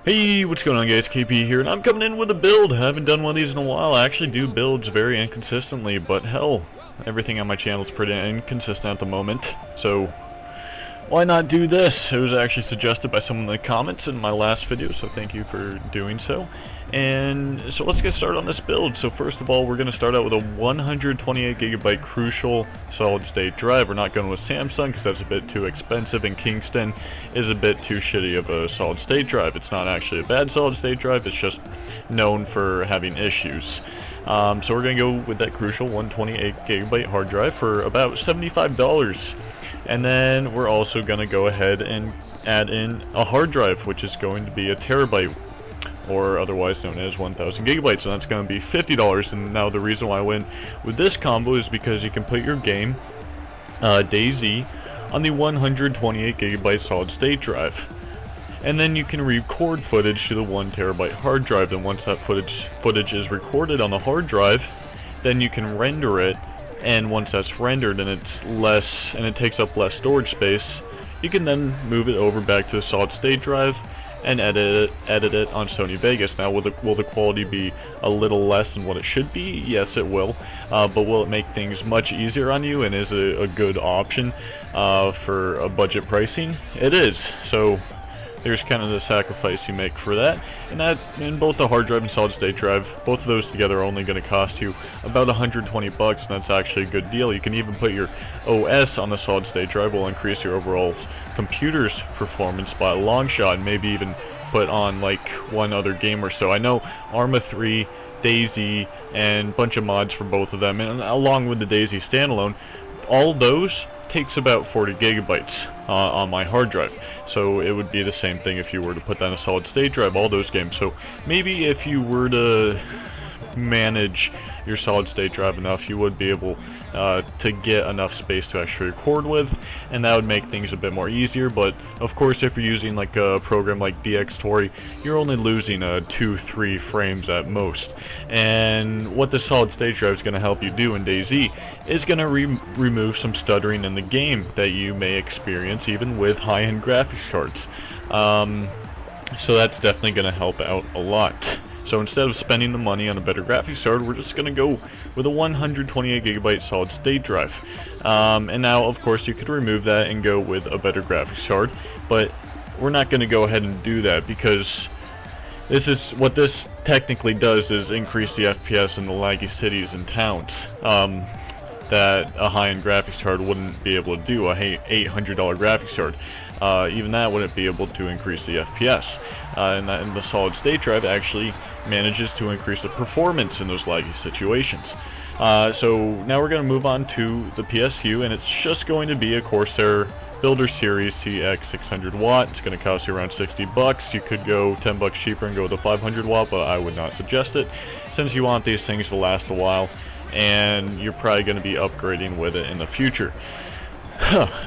Hey, what's going on guys, KP here, and I'm coming in with a build. I haven't done one of these in a while. I actually do builds very inconsistently, but hell, everything on my channel is pretty inconsistent at the moment, so why not do this? It was actually suggested by someone in the comments in my last video, so thank you for doing so. And so let's get started on this build. So first of all, we're going to start out with a 128GB Crucial solid state drive. We're not going with Samsung because that's a bit too expensive, and Kingston is a bit too shitty of a solid state drive. It's not actually a bad solid state drive, it's just known for having issues. So we're going to go with that Crucial 128GB hard drive for about $75. And then we're also going to go ahead and add in a hard drive, which is going to be a terabyte, or otherwise known as 1000 gigabytes, and that's going to be $50. And now the reason why I went with this combo is because you can put your game DayZ on the 128GB solid state drive, and then you can record footage to the 1TB hard drive. And once that footage is recorded on the hard drive, then you can render it. And once that's rendered and it takes up less storage space, you can then move it over back to the solid state drive and edit it on Sony Vegas. Now, will the quality be a little less than what it should be? Yes, it will. But will it make things much easier on you, and is it a good option for a budget pricing? It is. So there's kind of the sacrifice you make for that. And that, in both the hard drive and solid state drive, both of those together are only going to cost you about 120 bucks, and that's actually a good deal. You can even put your OS on the solid state drive, will increase your overall computer's performance by a long shot, and maybe even put on like one other game or so. I know Arma 3, DayZ, and a bunch of mods for both of them, and along with the DayZ standalone, all those takes about 40 gigabytes on my hard drive. So it would be the same thing if you were to put that in a solid state drive, all those games. So maybe if you were to manage your solid state drive enough, you would be able to get enough space to actually record with, and that would make things a bit more easier. But of course, if you're using like a program like DxTory, you're only losing 2-3 frames at most. And what the solid state drive is going to help you do in DayZ is going to remove some stuttering in the game that you may experience even with high-end graphics cards. So that's definitely going to help out a lot. So instead of spending the money on a better graphics card, we're just going to go with a 128GB solid state drive. And now, of course, you could remove that and go with a better graphics card, but we're not going to go ahead and do that, because what this technically does is increase the FPS in the laggy cities and towns that a high-end graphics card wouldn't be able to do. A $800 graphics card, even that wouldn't be able to increase the FPS. And the solid state drive actually manages to increase the performance in those laggy situations. So now we're going to move on to the PSU, and it's just going to be a Corsair Builder Series CX 600 watt. It's going to cost you around 60 bucks. You could go 10 bucks cheaper and go with a 500 watt, but I would not suggest it, since you want these things to last a while, and you're probably going to be upgrading with it in the future.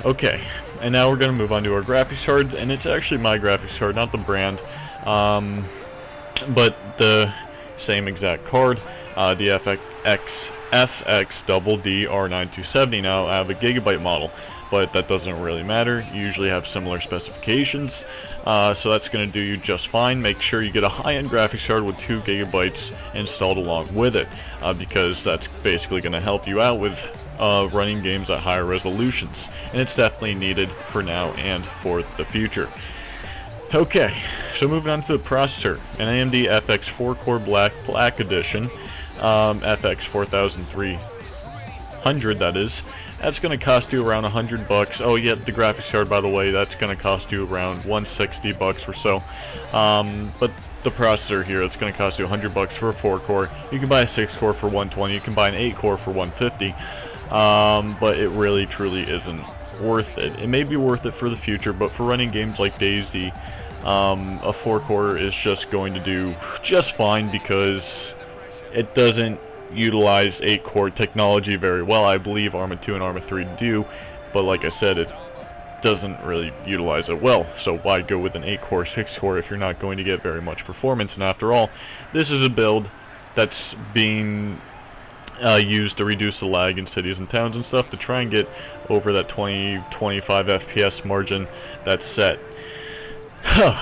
Okay, and now we're going to move on to our graphics card, and it's actually my graphics card, not the brand, but the same exact card, the FX Double D R9 270. Now I have a Gigabyte model, but that doesn't really matter. You usually have similar specifications, so that's going to do you just fine. Make sure you get a high-end graphics card with 2 gigabytes installed along with it, because that's basically going to help you out with running games at higher resolutions, and it's definitely needed for now and for the future. Okay, so moving on to the processor, an AMD FX 4-core Black Edition, FX 4300, that is. That's going to cost you around 100 bucks. Oh yeah, the graphics card, by the way, that's going to cost you around 160 bucks or so. But the processor here, it's going to cost you 100 bucks for a 4-core. You can buy a 6-core for 120. You can buy an 8-core for 150. But it really truly isn't worth it. It may be worth it for the future, but for running games like DayZ, a 4-core is just going to do just fine, because it doesn't utilize 8-core technology very well. I believe Arma 2 and Arma 3 do, but like I said, it doesn't really utilize it well. So why go with an 8-core, 6-core if you're not going to get very much performance? And after all, this is a build that's being used to reduce the lag in cities and towns and stuff, to try and get over that 20-25 FPS margin that's set.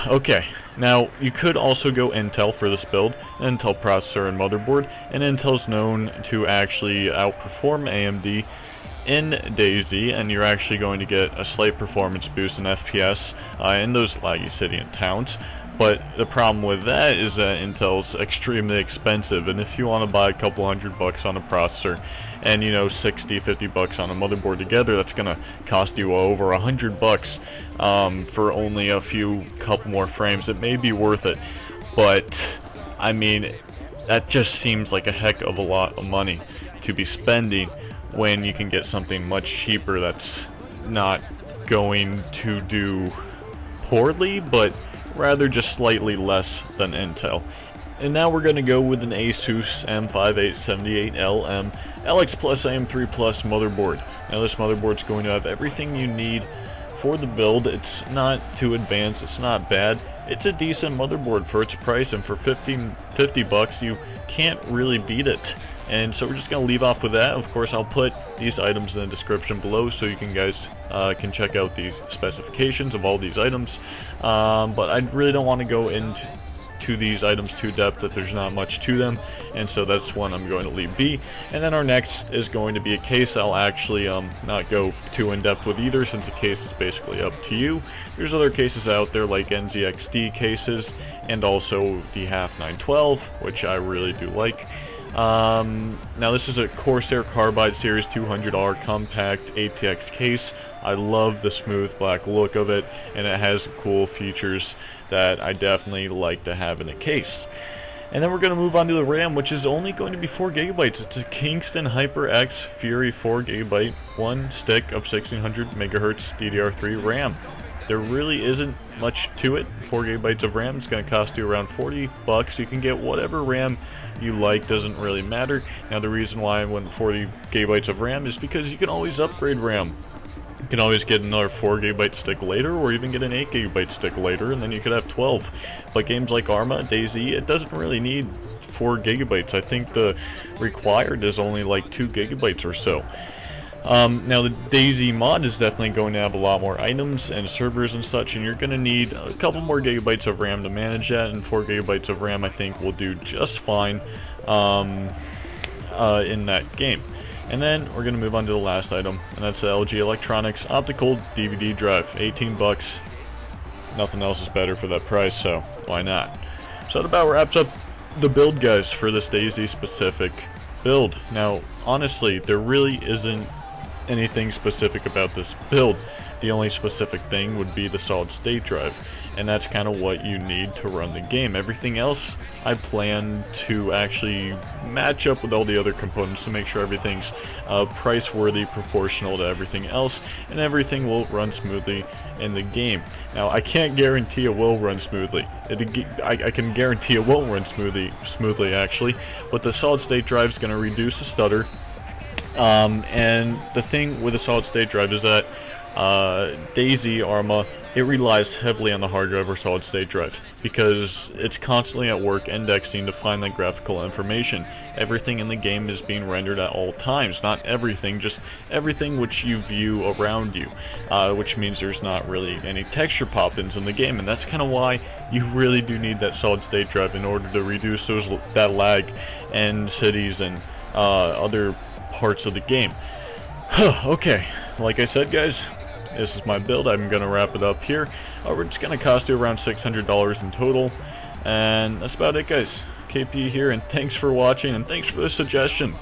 Okay, Now, you could also go Intel for this build, an Intel processor and motherboard, and Intel's known to actually outperform AMD in DayZ, and you're actually going to get a slight performance boost in FPS in those laggy city and towns. But the problem with that is that Intel's extremely expensive, and if you want to buy a couple $100 on a processor and, you know, 60-50 bucks on a motherboard together, that's gonna cost you over $100 for only a couple more frames. It may be worth it, but I mean, that just seems like a heck of a lot of money to be spending when you can get something much cheaper that's not going to do poorly, but rather just slightly less than Intel. And now we're going to go with an Asus M5878LM LX Plus AM3 Plus motherboard. Now this motherboard's going to have everything you need for the build. It's not too advanced, it's not bad. It's a decent motherboard for its price, and for 50 bucks you can't really beat it. And so we're just going to leave off with that. Of course, I'll put these items in the description below so you guys can check out the specifications of all these items. But I really don't want to go into these items too depth if there's not much to them, and so that's one I'm going to leave be. And then our next is going to be a case. I'll actually not go too in depth with either, since the case is basically up to you. There's other cases out there like NZXT cases, and also the half 912, which I really do like. Now this is a Corsair Carbide Series 200R compact ATX case. I love the smooth black look of it, and it has cool features that I definitely like to have in a case. And then we're going to move on to the RAM, which is only going to be 4 gigabytes. It's a Kingston HyperX Fury 4 gigabyte, one stick of 1600 megahertz DDR3 RAM. There really isn't much to it. 4 gigabytes of RAM is going to cost you around 40 bucks. You can get whatever RAM you like, doesn't really matter. Now the reason why I went 40 gigabytes of RAM is because you can always upgrade RAM. You can always get another 4 gigabyte stick later, or even get an 8 gigabyte stick later, and then you could have 12. But games like Arma, DayZ, it doesn't really need 4 gigabytes. I think the required is only like 2 gigabytes or so. Now the DayZ mod is definitely going to have a lot more items and servers and such, and you're going to need a couple more gigabytes of RAM to manage that, and 4 gigabytes of RAM I think will do just fine in that game. And then we're going to move on to the last item, and that's the LG Electronics Optical DVD drive. 18 bucks. Nothing else is better for that price, so why not? So that about wraps up the build, guys, for this DayZ specific build. Now, honestly, there really isn't anything specific about this build. The only specific thing would be the solid state drive, and that's kind of what you need to run the game. Everything else I plan to actually match up with all the other components to make sure everything's price worthy, proportional to everything else, and everything will run smoothly in the game. Now I can't guarantee it will run smoothly. I can guarantee it won't run smoothly actually, but the solid state drive is going to reduce the stutter. And the thing with the solid state drive is that DayZ Arma, it relies heavily on the hard drive or solid state drive because it's constantly at work indexing to find that graphical information. Everything in the game is being rendered at all times. Not everything, just everything which you view around you, which means there's not really any texture pop-ins in the game, and that's kind of why you really do need that solid state drive in order to reduce that lag in cities and other parts of the game. Okay, like I said, guys, this is my build. I'm going to wrap it up here. We're just going to cost you around $600 in total. And that's about it, guys. KP here, and thanks for watching, and thanks for the suggestion.